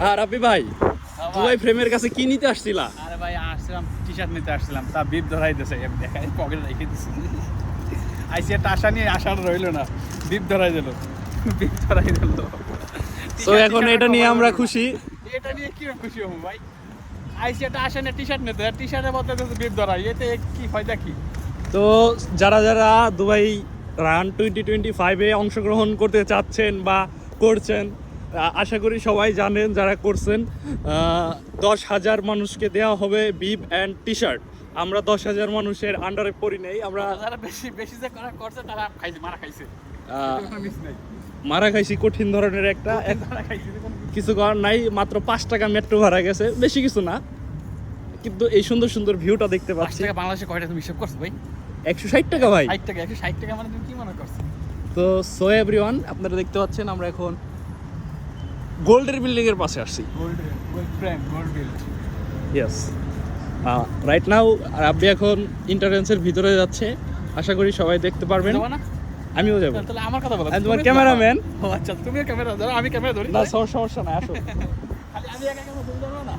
আর রাব্বি ভাই, দুবাই ফ্রেমের কাছে কি নিতে আসছিলা? আরে ভাই আসছিলাম টি-শার্ট নিতে আসছিলাম, তা বিপ ধরাই দিয়েছে, দেখাই পকেটে রেখে দিছি। আইসি একটা আশা নিয়ে আশাটা রইলো না, বিপ ধরাই দিল, বিপ ধরাই দিল। তো এখন এটা নিয়ে আমরা খুশি। এটা নিয়ে কি খুশি হবো ভাই? আইসি একটা আশা নিয়ে টি-শার্ট নিতে, টি-শার্টের বদলে বিপ ধরাই, এতে কি ফায়দা কি? তো যারা যারা দুবাই রান 2025-এ অংশগ্রহণ করতে চাচ্ছেন বা করছেন, আশা করি সবাই জানেন যারা করছেন, 10,000 মানুষকে দেওয়া হবে বিব অ্যান্ড টি শার্ট। আমরা 10,000 মানুষের আন্ডারে পড়ি নেই, আমরা যারা বেশি বেশি যে করছে তারা খাইছে, মারা খাইছে, মিস নাই, মারা খাইছি কঠিন ধরনের একটা মারা খাইছে। কিছু করার নাই। মাত্র 5 টাকা মেট্রো ভাড়া গেছে, বেশি কিছু না, কিন্তু এই সুন্দর সুন্দর ভিউটা দেখতে 5 পাচ্ছি। টাকা বাংলাদেশে কয়টা তুমি হিসাব করছো ভাই? 160 টাকা ভাই। 60 টাকা, 160 টাকা মানে তুমি কি মনে করছো? তো সো এভরিওয়ান, আপনারা দেখতে পাচ্ছেন আমরা এখন গোল্ডের বিল্ডিং এর পাশে আসছি। Gold frame, gold build. Yes, right now Rabbi এখন এন্ট্রান্সের ভিতরে যাচ্ছে, আশা করি সবাই দেখতে পারবেন। যাবো না? আমিও যাবো। তাহলে আমার কথা বলো, আমি তোমার ক্যামেরাম্যান। ও আচ্ছা, তুমিও ক্যামেরা ধরো, আমি ক্যামেরা ধরি। না, সমস্যা নাই, আসো। খালি আমি একা কেন তুমি জানো না?